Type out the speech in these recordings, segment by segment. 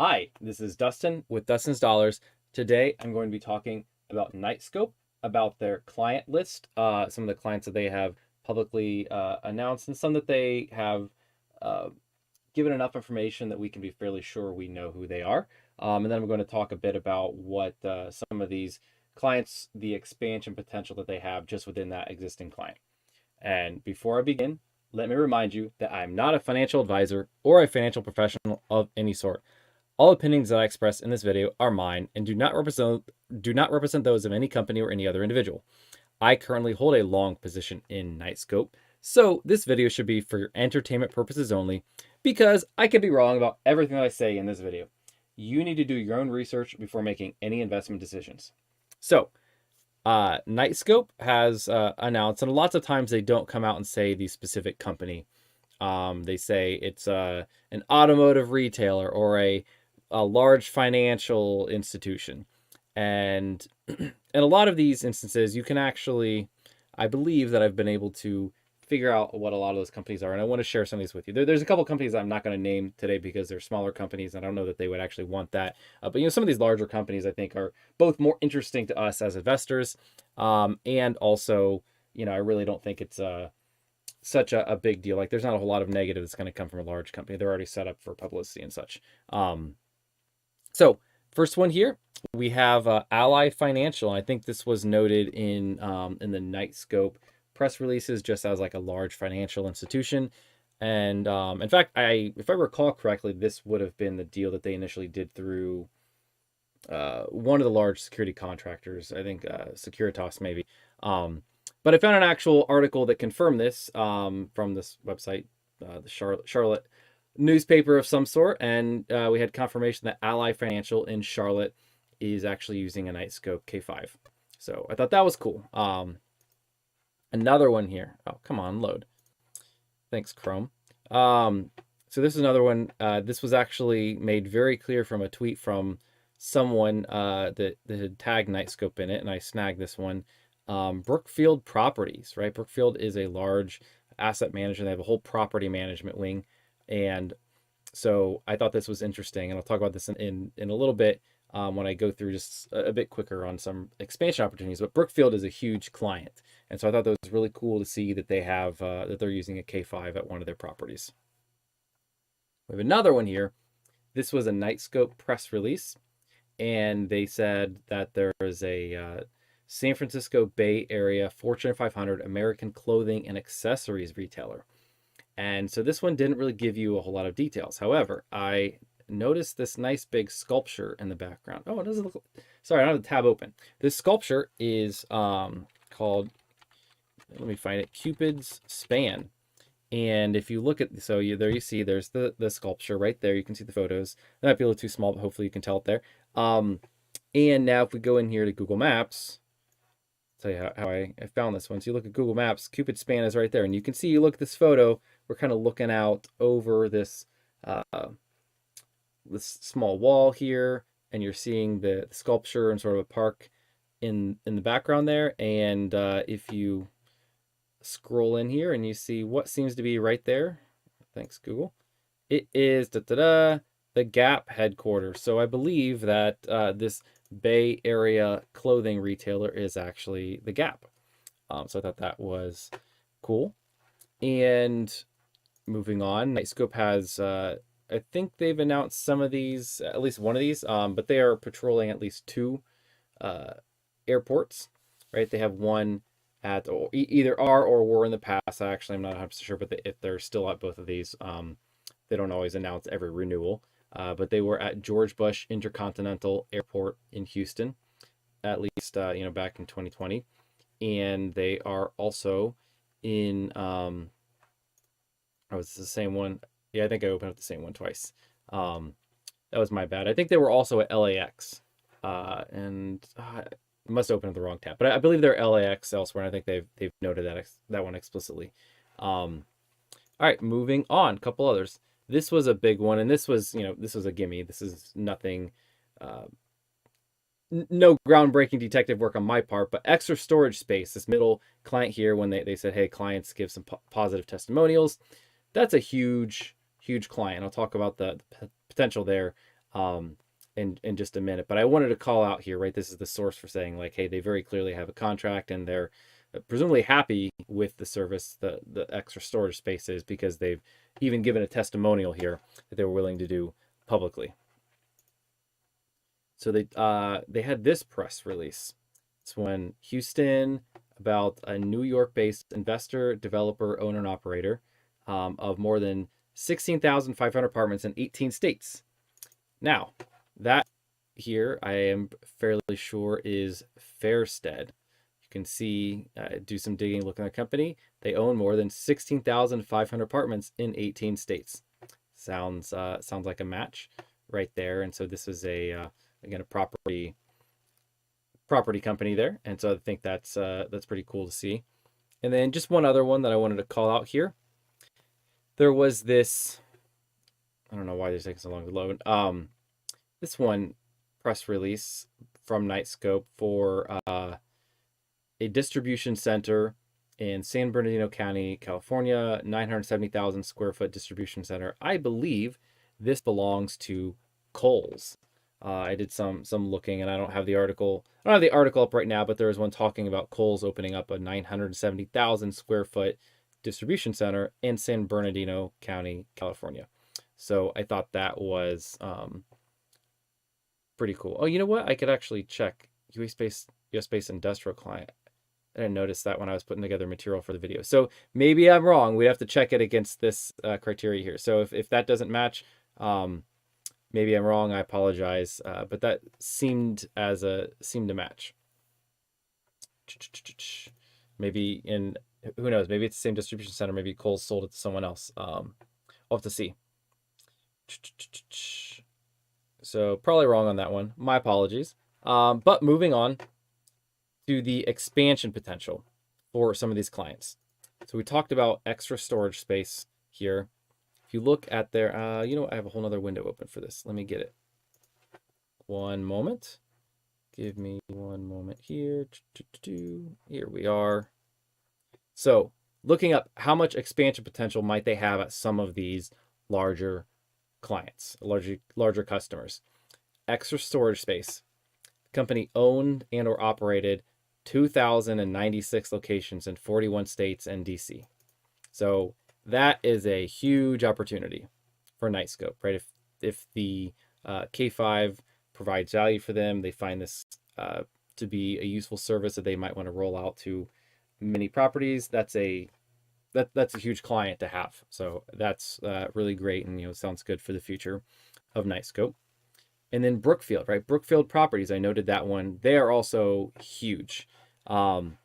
Hi, this is Dustin with Dustin's Dollars. Today I'm going to be talking about Knightscope, about their client list, some of the clients that they have publicly announced, and some that they have uh, given enough information that we can be fairly sure we know who they are. And then I'm going to talk a bit about what some of these clients, the expansion potential that they have just within that existing client. And before I begin, let me remind you that I'm not a financial advisor or a financial professional of any sort. All opinions that I express in this video are mine and do not represent those of any company or any other individual. I currently hold a long position in Knightscope, so this video should be for your entertainment purposes only, because I could be wrong about everything that I say in this video. You need to do your own research before making any investment decisions. So, Knightscope has announced, and lots of times they don't come out and say the specific company. They say it's an automotive retailer or a large financial institution. And in a lot of these instances, you can actually, I believe that I've been able to figure out what a lot of those companies are. And I want to share some of these with you. There's a couple companies I'm not going to name today because they're smaller companies. And I don't know that they would actually want that. But some of these larger companies, I think, are both more interesting to us as investors. And also, I really don't think it's such a big deal. Like, there's not a whole lot of negative that's going to come from a large company. They're already set up for publicity and such. So first one here, we have Ally Financial. I think this was noted in the Knightscope press releases just as like a large financial institution. And in fact, if I recall correctly, this would have been the deal that they initially did through one of the large security contractors, I think Securitas maybe. But I found an actual article that confirmed this from this website, the Charlotte newspaper of some sort, and we had confirmation that Ally Financial in Charlotte is actually using a Knightscope K5. So I thought that was cool. Another one here. Oh, come on, load. Thanks, Chrome. So this is another one. This was actually made very clear from a tweet from someone that had tagged Knightscope in it, and I snagged this one. Brookfield Properties, right? Brookfield is a large asset manager. They have a whole property management wing. And so I thought this was interesting, and I'll talk about this in a little bit when I go through just a bit quicker on some expansion opportunities. But Brookfield is a huge client, and so I thought that was really cool to see that they have that they're using a K5 at one of their properties. We have another one here. This was a Knightscope press release, and they said that there is a San Francisco Bay Area Fortune 500 American clothing and accessories retailer. And so this one didn't really give you a whole lot of details. However, I noticed this nice big sculpture in the background. Oh, it doesn't look... Sorry, I don't have the tab open. This sculpture is called, let me find it, Cupid's Span. And if you look at, there you see, there's the sculpture right there. You can see the photos. That might be a little too small, but hopefully you can tell it there. And now if we go in here to Google Maps, I'll tell you how I found this one. So you look at Google Maps, Cupid's Span is right there. And you can see, you look at this photo, we're kind of looking out over this this small wall here, and you're seeing the sculpture and sort of a park in the background there. And if you scroll in here and you see what seems to be right there, thanks Google, it is the Gap headquarters. So I believe that this Bay Area clothing retailer is actually the Gap. So I thought that was cool. And moving on, Knightscope has, I think they've announced some of these, at least one of these, but they are patrolling at least two airports, right? They have one at either are or were in the past. Actually, I'm not 100% sure, but if they're still at both of these, they don't always announce every renewal. But they were at George Bush Intercontinental Airport in Houston, at least, back in 2020. And they are also in, it's the same one. Yeah, I think I opened up the same one twice. That was my bad. I think they were also at LAX. And I must open up the wrong tab. But I believe they're LAX elsewhere, and I think they've noted that one explicitly. All right, moving on. A couple others. This was a big one, and this was a gimme. This is nothing, no groundbreaking detective work on my part, but Extra Storage Space, this middle client here, when they said, hey, clients give some positive testimonials, that's a huge client. I'll talk about the potential there in just a minute. But I wanted to call out here, right? This is the source for saying like, hey, they very clearly have a contract and they're presumably happy with the service, the extra storage spaces, because they've even given a testimonial here that they were willing to do publicly. So they had this press release. It's when Houston, about a New York-based investor, developer, owner, and operator of more than 16,500 apartments in 18 states. Now, that here I am fairly sure is Fairstead. You can see, do some digging, look at the company. They own more than 16,500 apartments in 18 states. Sounds like a match right there. And so this is again, a property company there. And so I think that's pretty cool to see. And then just one other one that I wanted to call out here. There was this, I don't know why they're taking so long to load. This one press release from Knightscope for a distribution center in San Bernardino County, California, 970,000 square foot distribution center. I believe this belongs to Kohl's. I did some looking, and I don't have the article. I don't have the article up right now, but there is one talking about Kohl's opening up a 970,000 square foot distribution center in San Bernardino County, California. So I thought that was pretty cool. Oh, you know what? I could actually check US-based industrial client. I didn't notice that when I was putting together material for the video. So maybe I'm wrong. We'd have to check it against this criteria here. So if that doesn't match, maybe I'm wrong. I apologize. But that seemed to match. Maybe who knows? Maybe it's the same distribution center. Maybe Kohl's sold it to someone else. I'll have to see. So probably wrong on that one. My apologies. But moving on to the expansion potential for some of these clients. So we talked about extra storage space here. If you look at their, I have a whole other window open for this. Let me get it. One moment. Give me one moment here. Here we are. So looking up how much expansion potential might they have at some of these larger clients, larger customers. Extra storage space. Company owned and or operated 2,096 locations in 41 states and DC. So that is a huge opportunity for Knightscope, right? If the K5 provides value for them, they find this to be a useful service that they might want to roll out to many properties. That's a huge client to have. So that's really great, and sounds good for the future of Knightscope. And then Brookfield, right? Brookfield Properties, I noted that one. They are also huge. On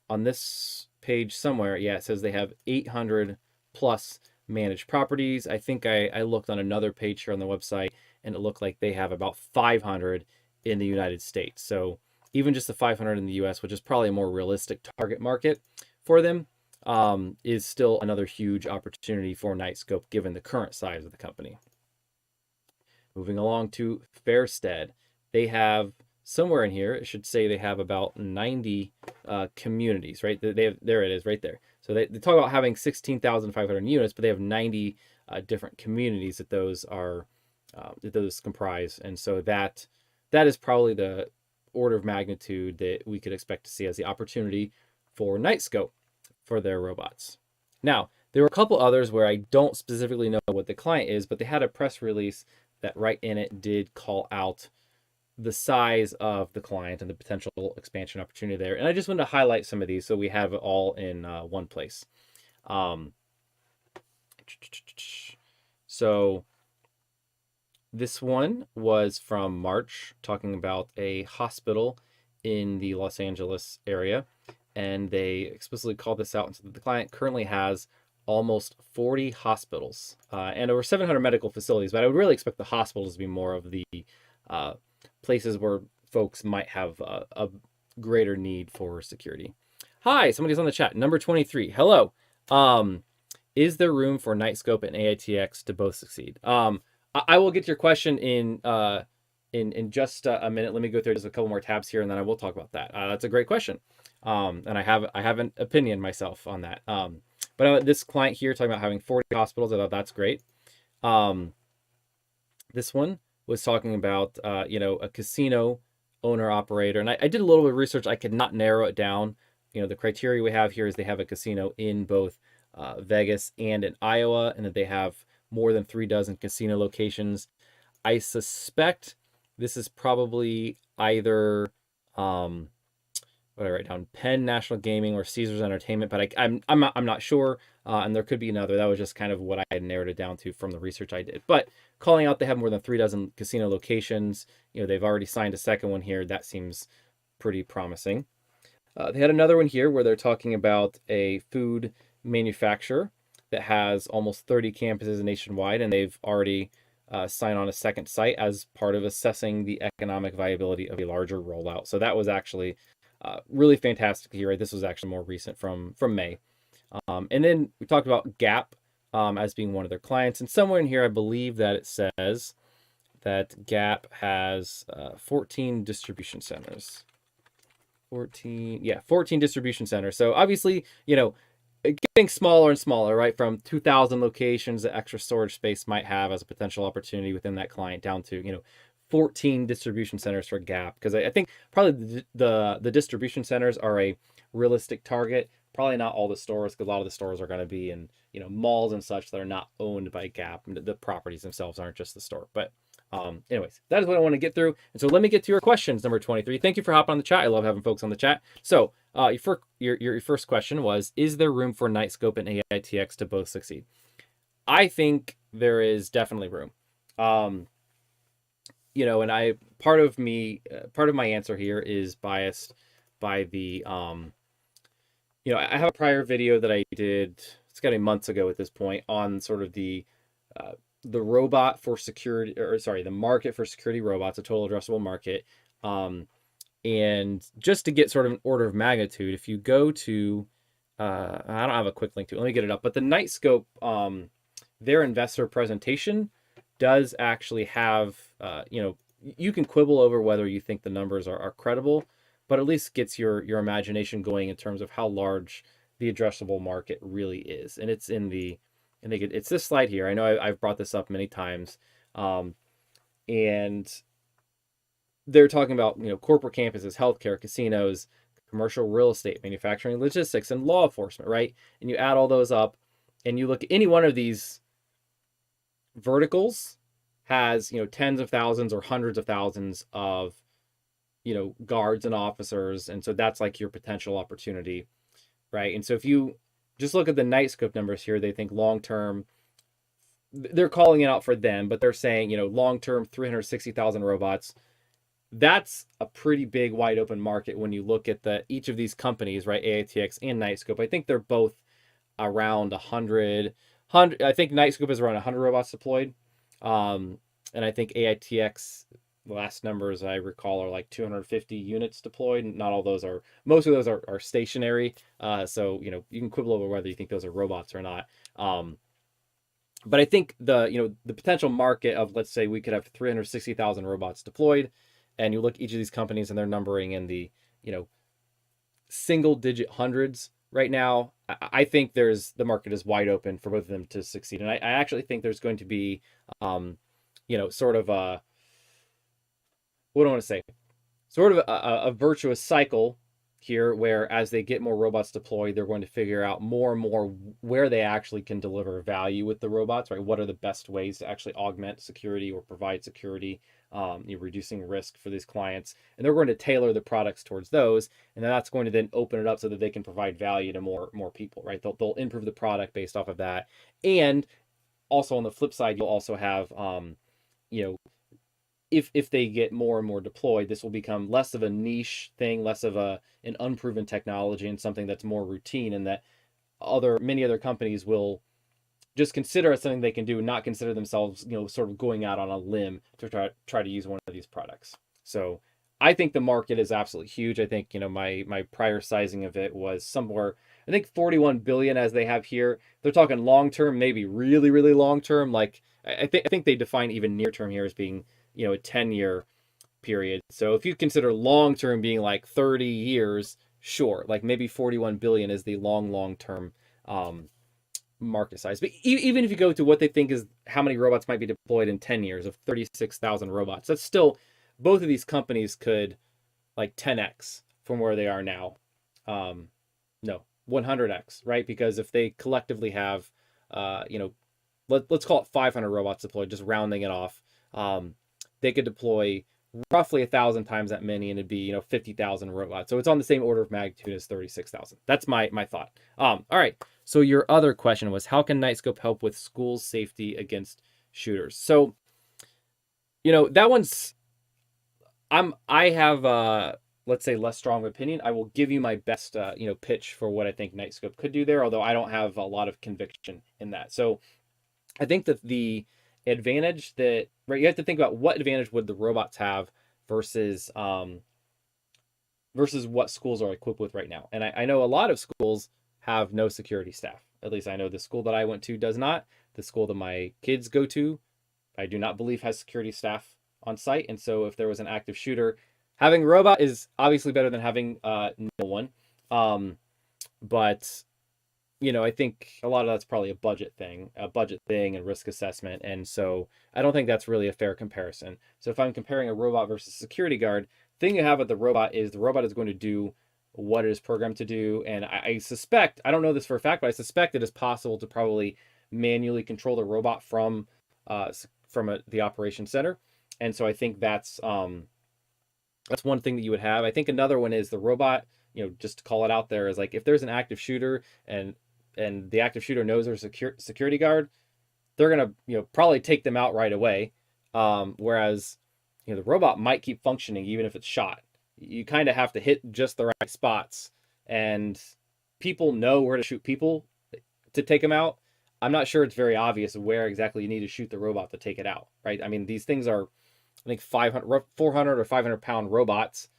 this page somewhere, it says they have 800 plus managed properties. I think I looked on another page here on the website, and it looked like they have about 500 in the United States. So even just the 500 in the US, which is probably a more realistic target market for them, is still another huge opportunity for Knightscope given the current size of the company. Moving along to Fairstead, they have somewhere in here, it should say they have about 90 communities, right? There it is right there. So they talk about having 16,500 units, but they have 90 different communities that those comprise. And so that is probably the order of magnitude that we could expect to see as the opportunity for Knightscope for their robots. Now, there were a couple others where I don't specifically know what the client is, but they had a press release that right in it did call out the size of the client and the potential expansion opportunity there. And I just wanted to highlight some of these so we have it all in one place. So this one was from March, talking about a hospital in the Los Angeles area. And they explicitly called this out and said that the client currently has almost 40 hospitals and over 700 medical facilities. But I would really expect the hospitals to be more of the places where folks might have a greater need for security. Hi, somebody's on the chat. Number 23. Hello. Is there room for Knightscope and AITX to both succeed? I will get to your question in just a minute. Let me go through just a couple more tabs here, and then I will talk about that. That's a great question. And I have an opinion myself on that. But this client here talking about having 40 hospitals, I thought that's great. This one was talking about, a casino owner operator. And I did a little bit of research. I could not narrow it down. The criteria we have here is they have a casino in both Vegas and in Iowa, and that they have more than 3 dozen casino locations. I suspect this is probably either what I write down, Penn National Gaming or Caesars Entertainment, but I'm not sure, and there could be another. That was just kind of what I had narrowed it down to from the research I did. But calling out they have more than 3 dozen casino locations. They've already signed a second one here. That seems pretty promising. They had another one here where they're talking about a food manufacturer that has almost 30 campuses nationwide, and they've already signed on a second site as part of assessing the economic viability of a larger rollout. So that was actually really fantastic to hear. Right? This was actually more recent from May. And then we talked about Gap as being one of their clients. And somewhere in here, I believe that it says that Gap has 14 distribution centers. 14 distribution centers. So obviously, getting smaller and smaller, right? From 2,000 locations that extra storage space might have as a potential opportunity within that client down to, 14 distribution centers for Gap. Because I think probably the distribution centers are a realistic target. Probably not all the stores, because a lot of the stores are going to be in, malls and such that are not owned by Gap. And the properties themselves aren't just the store. But anyways, that is what I want to get through. And so let me get to your questions, number 23. Thank you for hopping on the chat. I love having folks on the chat. So your first question was, is there room for Knightscope and AITX to both succeed? I think there is definitely room. And part of my answer here is biased by the, I have a prior video that I did, it's got to be months ago at this point, on sort of the robot for security, the market for security robots, a total addressable market. And just to get sort of an order of magnitude, if you go to, I don't have a quick link to it, let me get it up, but the Knightscope, their investor presentation does actually have, you can quibble over whether you think the numbers are credible, but at least gets your imagination going in terms of how large the addressable market really is. And it's it's this slide here. I know I've brought this up many times. And they're talking about, corporate campuses, healthcare, casinos, commercial real estate, manufacturing, logistics, and law enforcement, right? And you add all those up and you look at any one of these verticals has, tens of thousands or hundreds of thousands of, guards and officers. And so that's like your potential opportunity, right? And so if you just look at the Knightscope numbers here, they think long-term, they're calling it out for them, but they're saying, long-term 360,000 robots. That's a pretty big wide open market when you look at each of these companies, right? AITX and Knightscope. I think they're both around 100. I think Knightscope is around 100 robots deployed. And I think AITX, the last numbers I recall, are like 250 units deployed. Not all those most of those are stationary. So, you can quibble over whether you think those are robots or not. But I think the potential market of, let's say we could have 360,000 robots deployed, and you look at each of these companies and they're numbering in the, single digit hundreds right now. I think the market is wide open for both of them to succeed. And I actually think there's going to be, sort of what do I want to say? Sort of a virtuous cycle here, where as they get more robots deployed, they're going to figure out more and more where they actually can deliver value with the robots, right? What are the best ways to actually augment security or provide security, reducing risk for these clients. And they're going to tailor the products towards those. And then that's going to then open it up so that they can provide value to more people, right? They'll improve the product based off of that. And also on the flip side, you'll also have, if they get more and more deployed, this will become less of a niche thing, less of an unproven technology, and something that's more routine, and that many other companies will just consider it something they can do and not consider themselves, sort of going out on a limb to try to use one of these products. So I think the market is absolutely huge. I think, my prior sizing of it was somewhere, I think 41 billion as they have here. They're talking long-term, maybe really, really long-term. Like I think they define even near-term here as being, a 10-year period. So if you consider long-term being like 30 years, sure, like maybe 41 billion is the long-term market size. But even if you go to what they think is how many robots might be deployed in 10 years of 36,000 robots, that's still, both of these companies could like 10x from where they are now. No, 100x, right? Because if they collectively have, let's call it 500 robots deployed, just rounding it off, they could deploy roughly 1,000 times that many, and it'd be 50,000 robots. So it's on the same order of magnitude as 36,000. That's my thought. All right. So your other question was, how can Knightscope help with schools' safety against shooters? So, that one's, I have let's say less strong opinion. I will give you my best pitch for what I think Knightscope could do there, although I don't have a lot of conviction in that. So I think that the advantage that, right, you have to think about what advantage would the robots have versus what schools are equipped with right now. And I know a lot of schools have no security staff. At least I know the school that I went to does not. The school that my kids go to, I do not believe has security staff on site. And so if there was an active shooter, having a robot is obviously better than having no one. But I think a lot of that's probably a budget thing and risk assessment. And so I don't think that's really a fair comparison. So if I'm comparing a robot versus a security guard, the thing you have with the robot is going to do what it is programmed to do. And I suspect, I don't know this for a fact, but I suspect it is possible to probably manually control the robot from the operation center. And so I think that's one thing that you would have. I think another one is the robot, just to call it out there, is like if there's an active shooter and the active shooter knows there's a security guard, they're going to, probably take them out right away. Whereas, the robot might keep functioning even if it's shot. You kind of have to hit just the right spots, and people know where to shoot people to take them out. I'm not sure it's very obvious where exactly you need to shoot the robot to take it out, right? I mean, these things are, I think 400 or 500 pound robots.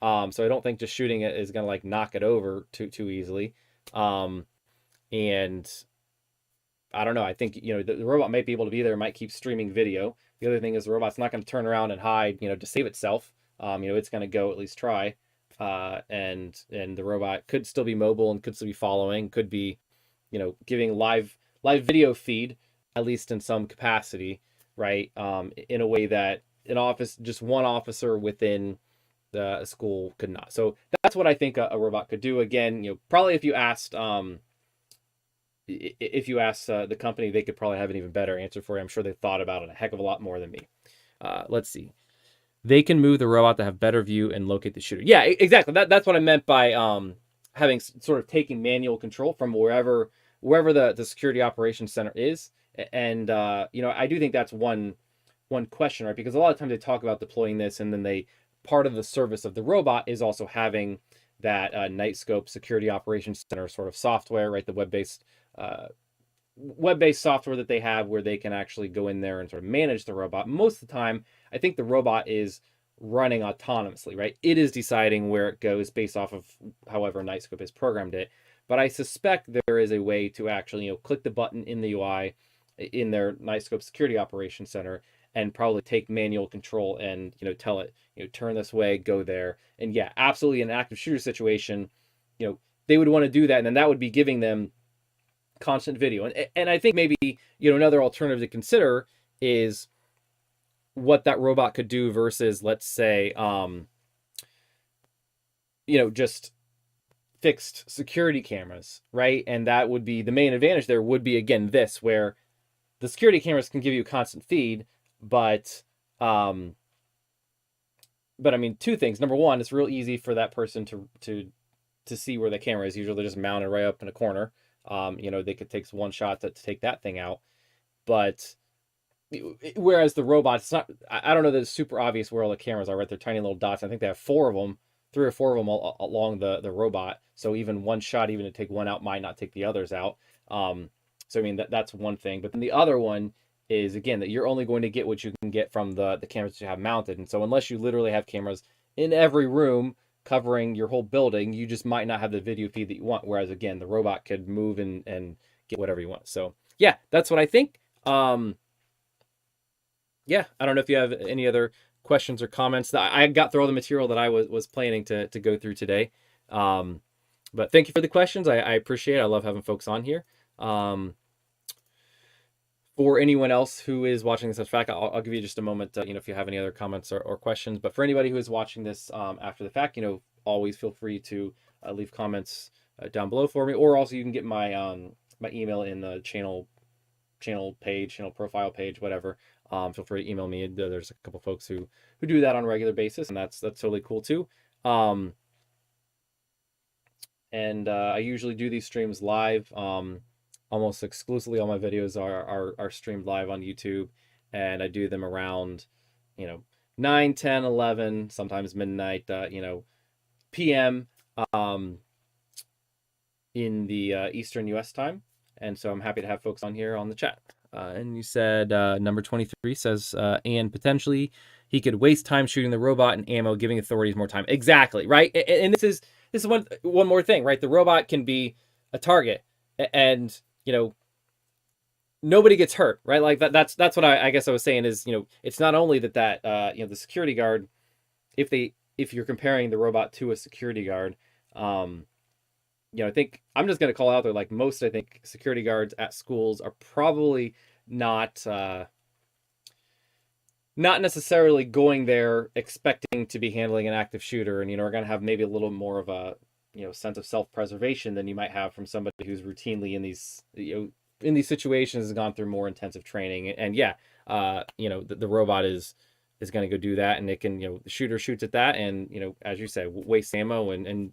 So I don't think just shooting it is going to like knock it over too easily. And I don't know. I think, the robot might be able to be there, might keep streaming video. The other thing is the robot's not going to turn around and hide, to save itself. It's going to go at least try. And the robot could still be mobile and could still be following, could be, giving live video feed, at least in some capacity, right? In a way that just one officer within the school could not. So that's what I think a robot could do. Again, probably if you asked the company, they could probably have an even better answer for you. I'm sure they thought about it a heck of a lot more than me. Let's see. They can move the robot to have better view and locate the shooter. Yeah, exactly. That's what I meant by having sort of taking manual control from wherever the security operations center is. And I do think that's one question, right? Because a lot of times they talk about deploying this, and then part of the service of the robot is also having that Knightscope security operations center sort of software, right? The web-based software that they have, where they can actually go in there and sort of manage the robot. Most of the time, I think the robot is running autonomously, right? It is deciding where it goes based off of however Knightscope has programmed it. But I suspect there is a way to actually, click the button in the UI in their Knightscope security operations center and probably take manual control and, tell it, turn this way, go there. And yeah, absolutely, in an active shooter situation, they would want to do that. And then that would be giving them constant video. And I think maybe, another alternative to consider is what that robot could do versus, let's say, just fixed security cameras, right? And that would be the main advantage there would be, again, this, where the security cameras can give you constant feed, but I mean, two things. Number one, it's real easy for that person to see where the camera is. Usually they're just mounted right up in a corner. They could take one shot to take that thing out. But whereas the robot, it's not, I don't know that it's super obvious where all the cameras are, right? They're tiny little dots. I think they have 3 or 4 of them along the robot. So even one shot, even to take one out, might not take the others out. So I mean, that's one thing. But then the other one is, again, that you're only going to get what you can get from the cameras that you have mounted. And so unless you literally have cameras in every room covering your whole building, you just might not have the video feed that you want. Whereas, again, the robot could move and get whatever you want. So yeah, that's what I think. Yeah, I don't know if you have any other questions or comments. I got through all the material that I was planning to go through today. But thank you for the questions. I appreciate it. I love having folks on here. For anyone else who is watching this, in fact, I'll give you just a moment, if you have any other comments or questions. But for anybody who is watching this after the fact, always feel free to leave comments down below for me, or also you can get my my email in the channel page, channel profile page, whatever. Feel free to email me. There's a couple folks who do that on a regular basis, and that's totally cool too. And I usually do these streams live. Almost exclusively all my videos are streamed live on YouTube, and I do them around 9, 10, 11, sometimes midnight PM in the Eastern US time. And so I'm happy to have folks on here on the chat. And you said number 23 says, and potentially he could waste time shooting the robot and ammo, giving authorities more time. Exactly, right? And this is one more thing, right? The robot can be a target, and nobody gets hurt, right? Like that's what I guess I was saying is, it's not only that the security guard, if you're comparing the robot to a security guard, I think I'm just going to call out there, like most, I think security guards at schools are probably not necessarily going there expecting to be handling an active shooter, and are going to have maybe a little more of a sense of self-preservation than you might have from somebody who's routinely in these situations, has gone through more intensive training. And the robot is going to go do that, and it can, the shooter shoots at that, and as you say, waste ammo, and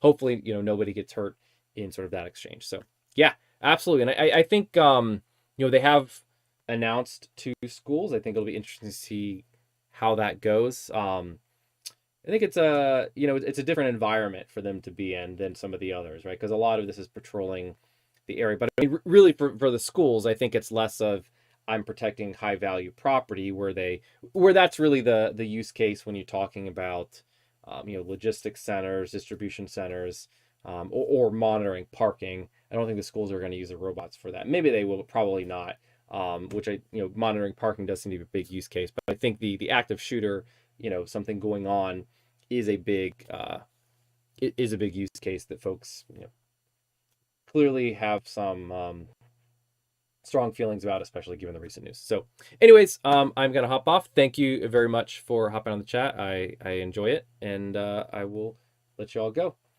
hopefully nobody gets hurt in sort of that exchange. So yeah, absolutely. And I think they have announced 2 schools. I think it'll be interesting to see how that goes. I think it's it's a different environment for them to be in than some of the others, right? Because a lot of this is patrolling the area. But I mean, really for the schools, I think it's less of, I'm protecting high value property, where that's really the use case when you're talking about logistics centers, distribution centers, or monitoring parking. I don't think the schools are going to use the robots for that. Maybe they will, but probably not. Which monitoring parking does seem to be a big use case. But I think the active shooter, something going on, is a big use case that folks clearly have some strong feelings about, especially given the recent news. So anyways, I'm gonna hop off. Thank you very much for hopping on the chat. I enjoy it, and I will let you all go.